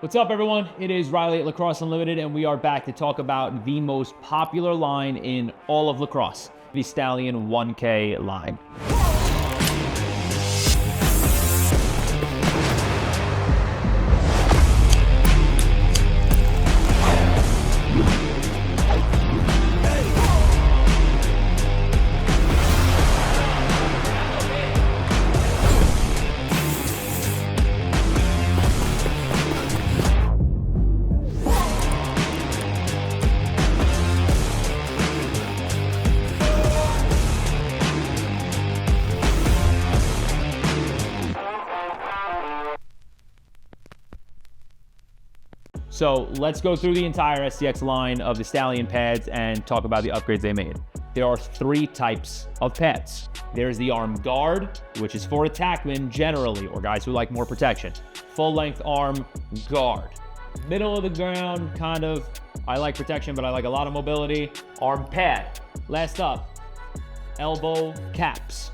What's up, everyone? It is Riley at Lacrosse Unlimited, and we are back to talk about the most popular line in all of lacrosse, the Stallion 1K line. So let's go through the entire STX line of the Stallion pads and talk about the upgrades they made. There are three types of pads. There's the arm guard, which is for attackmen generally, or guys who like more protection. Full length arm guard. Middle of the ground, kind of, I like protection, but I like a lot of mobility. Arm pad. Last up, elbow caps.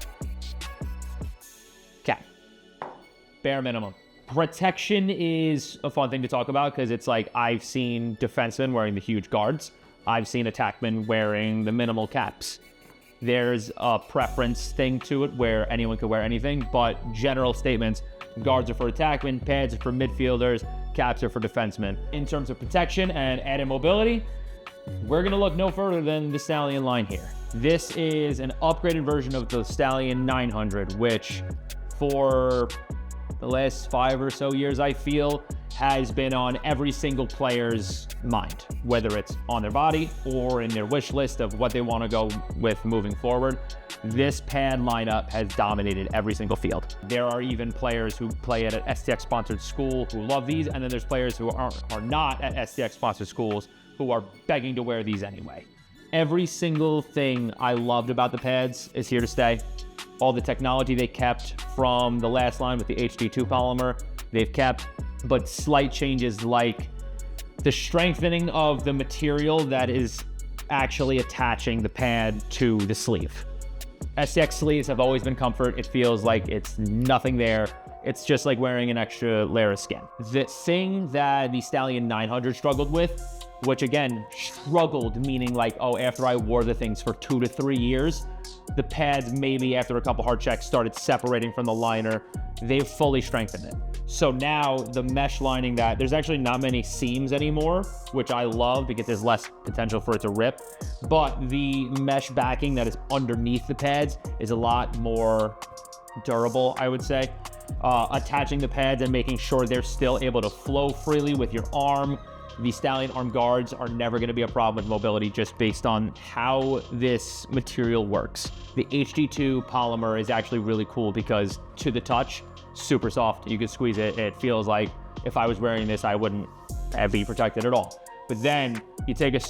Cap. Bare minimum. Protection is a fun thing to talk about because it's like I've seen defensemen wearing the huge guards. I've seen attackmen wearing the minimal caps. There's a preference thing to it where anyone could wear anything, but general statements, guards are for attackmen, pads are for midfielders, caps are for defensemen. In terms of protection and added mobility, we're gonna look no further than the Stallion line here. This is an upgraded version of the Stallion 900, which for the last 5 or so years, I feel, has been on every single player's mind, whether it's on their body or in their wish list of what they want to go with moving forward. This pad lineup has dominated every single field. There are even players who play at an STX sponsored school who love these, and then there's players who are not at STX sponsored schools who are begging to wear these anyway. Every single thing I loved about the pads is here to stay. All the technology they kept from the last line with the HD2 polymer, they've kept, but slight changes like the strengthening of the material that is actually attaching the pad to the sleeve. STX sleeves have always been comfort. It feels like it's nothing there. It's just like wearing an extra layer of skin. The thing that the Stallion 900 struggled with, which again, struggled, meaning like, oh, after I wore the things for 2 to 3 years, the pads maybe after a couple hard checks started separating from the liner. They've fully strengthened it. So now the mesh lining that, there's actually not many seams anymore, which I love because there's less potential for it to rip. But the mesh backing that is underneath the pads is a lot more durable, I would say. Attaching the pads and making sure they're still able to flow freely with your arm. The Stallion arm guards are never going to be a problem with mobility just based on how this material works. The HD2 polymer is actually really cool because to the touch, super soft. You can squeeze it. It feels like if I was wearing this, I wouldn't be protected at all. But then you take an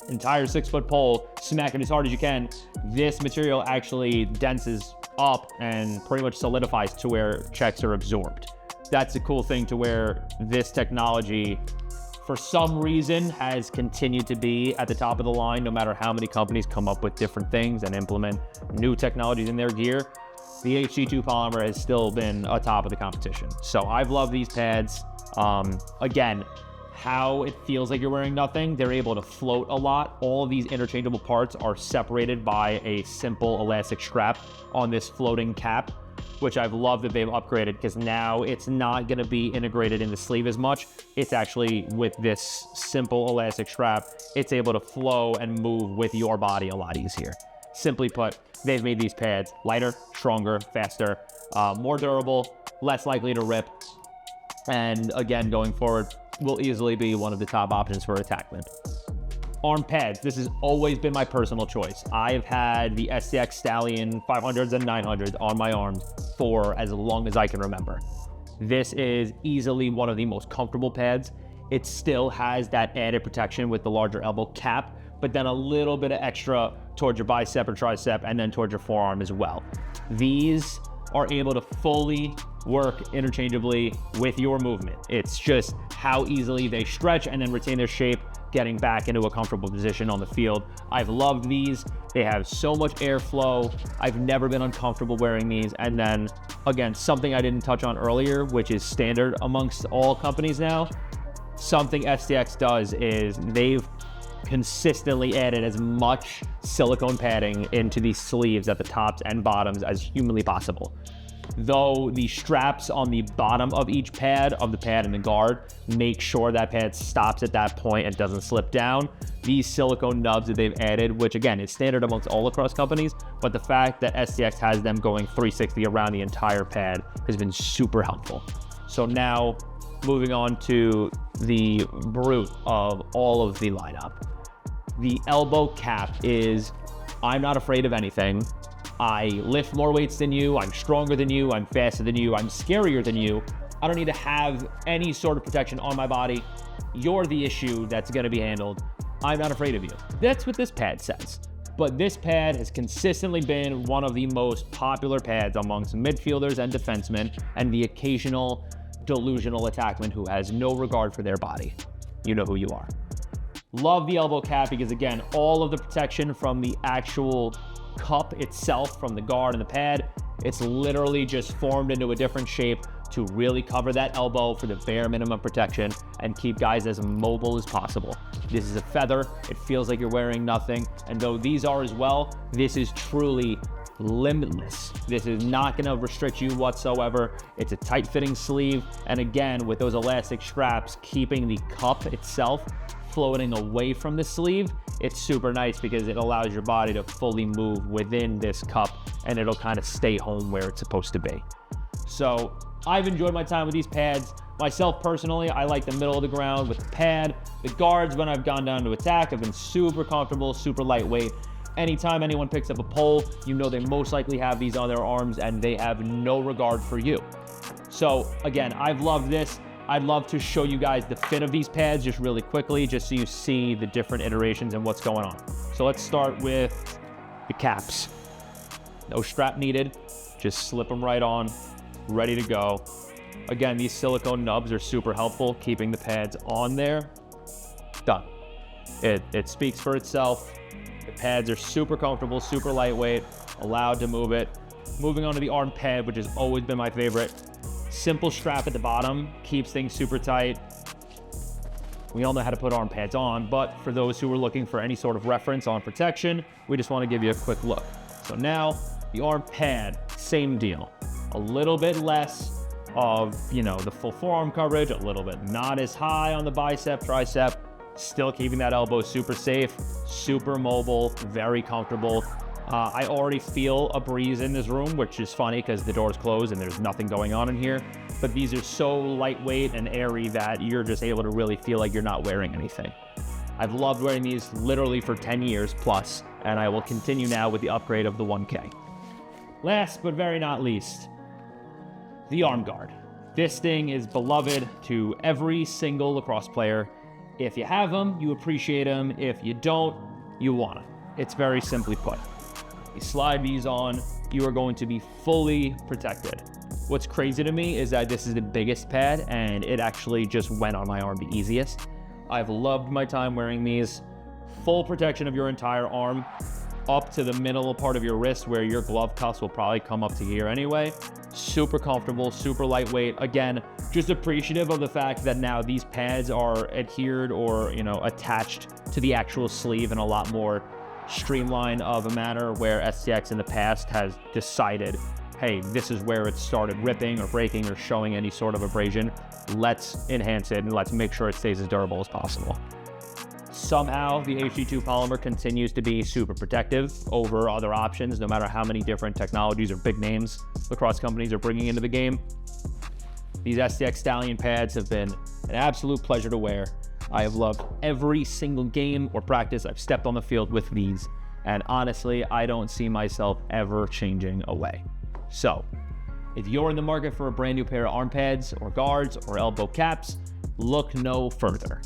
entire 6-foot pole, smack it as hard as you can. This material actually denses up and pretty much solidifies to where checks are absorbed. That's a cool thing to where this technology for some reason has continued to be at the top of the line, no matter how many companies come up with different things and implement new technologies in their gear. The HD2 polymer has still been atop of the competition. So I've loved these pads. Again, how it feels like you're wearing nothing. They're able to float a lot. All of these interchangeable parts are separated by a simple elastic strap on this floating cap, which I've loved that they've upgraded because now it's not going to be integrated in the sleeve as much. It's actually with this simple elastic strap, it's able to flow and move with your body a lot easier. Simply put, they've made these pads lighter, stronger, faster, more durable, less likely to rip, and again, going forward, will easily be one of the top options for attackmen. Arm pads, this has always been my personal choice. I've had the STX Stallion 500s and 900s on my arms for as long as I can remember. This is easily one of the most comfortable pads. It still has that added protection with the larger elbow cap, but then a little bit of extra towards your bicep or tricep and then towards your forearm as well. These are able to fully work interchangeably with your movement. It's just how easily they stretch and then retain their shape, getting back into a comfortable position on the field. I've loved these. They have so much airflow. I've never been uncomfortable wearing these. And then again, something I didn't touch on earlier, which is standard amongst all companies now, something STX does is they've consistently added as much silicone padding into these sleeves at the tops and bottoms as humanly possible. Though the straps on the bottom of each pad, of the pad and the guard, make sure that pad stops at that point and doesn't slip down, these silicone nubs that they've added, which again is standard amongst all lacrosse companies, but the fact that STX has them going 360 around the entire pad has been super helpful. So now moving on to the brute of all of the lineup. The elbow cap is, I'm not afraid of anything. I lift more weights than you, I'm stronger than you, I'm faster than you, I'm scarier than you. I don't need to have any sort of protection on my body. You're the issue that's gonna be handled. I'm not afraid of you. That's what this pad says. But this pad has consistently been one of the most popular pads amongst midfielders and defensemen and the occasional delusional attackman who has no regard for their body. You know who you are. Love the elbow cap because again, all of the protection from the actual cup itself, from the guard and the pad, it's literally just formed into a different shape to really cover that elbow for the bare minimum protection and keep guys as mobile as possible. This is a feather, it feels like you're wearing nothing, and though these are as well, this is truly limitless. This is not gonna restrict you whatsoever. It's a tight fitting sleeve, and again, with those elastic straps keeping the cup itself floating away from the sleeve, it's super nice because it allows your body to fully move within this cup and it'll kind of stay home where it's supposed to be. So I've enjoyed my time with these pads. Myself personally, I like the middle of the ground with the pad. The guards, when I've gone down to attack, have been super comfortable, super lightweight. Anytime anyone picks up a pole, you know they most likely have these on their arms and they have no regard for you. So again, I've loved this. I'd love to show you guys the fit of these pads just really quickly, just so you see the different iterations and what's going on. So let's start with the caps. No strap needed, just slip them right on, ready to go. Again, these silicone nubs are super helpful, keeping the pads on there. Done. It speaks for itself. The pads are super comfortable, super lightweight, allowed to move it. Moving on to the arm pad, which has always been my favorite. Simple strap at the bottom, keeps things super tight. We all know how to put arm pads on, but for those who are looking for any sort of reference on protection, we just want to give you a quick look. So now, the arm pad, same deal. A little bit less of, the full forearm coverage, a little bit not as high on the bicep, tricep, still keeping that elbow super safe, super mobile, very comfortable. I already feel a breeze in this room, which is funny because the door's closed and there's nothing going on in here. But these are so lightweight and airy that you're just able to really feel like you're not wearing anything. I've loved wearing these literally for 10 years plus, and I will continue now with the upgrade of the 1K. Last but very not least, the arm guard. This thing is beloved to every single lacrosse player. If you have them, you appreciate them. If you don't, you want them. It's very simply put. You slide these on, you are going to be fully protected. What's crazy to me is that this is the biggest pad and it actually just went on my arm the easiest. I've loved my time wearing these. Full protection of your entire arm, up to the middle part of your wrist where your glove cuffs will probably come up to here anyway. Super comfortable, super lightweight. Again, just appreciative of the fact that now these pads are adhered or, attached to the actual sleeve in a lot more streamlined of a manner, where STX in the past has decided, hey, this is where it started ripping or breaking or showing any sort of abrasion. Let's enhance it and let's make sure it stays as durable as possible. Somehow, the HD2 polymer continues to be super protective over other options, no matter how many different technologies or big names lacrosse companies are bringing into the game. These STX Stallion pads have been an absolute pleasure to wear. I have loved every single game or practice I've stepped on the field with these, and honestly, I don't see myself ever changing away. So, if you're in the market for a brand new pair of arm pads or guards or elbow caps, look no further.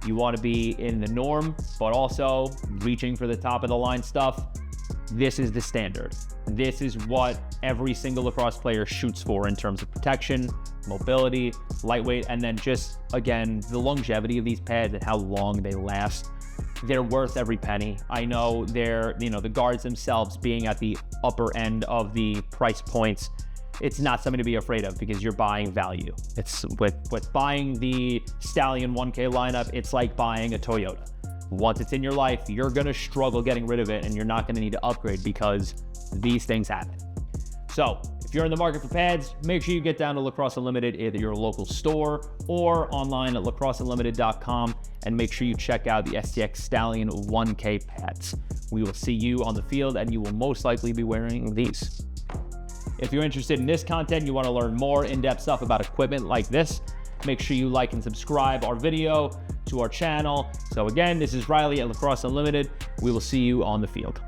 You want to be in the norm, but also reaching for the top of the line stuff. This is the standard. This is what every single lacrosse player shoots for in terms of protection, mobility, lightweight, and then just, again, the longevity of these pads and how long they last. They're worth every penny. I know the guards themselves being at the upper end of the price points, it's not something to be afraid of because you're buying value. It's with buying the Stallion 1K lineup, it's like buying a Toyota. Once it's in your life, you're gonna struggle getting rid of it and you're not gonna need to upgrade because these things happen. So if you're in the market for pads, make sure you get down to Lacrosse Unlimited, either your local store or online at lacrosseunlimited.com, and make sure you check out the STX Stallion 1K pads. We will see you on the field and you will most likely be wearing these. If you're interested in this content, you want to learn more in-depth stuff about equipment like this, make sure you like and subscribe our video to our channel. So again, this is Riley at Lacrosse Unlimited. We will see you on the field.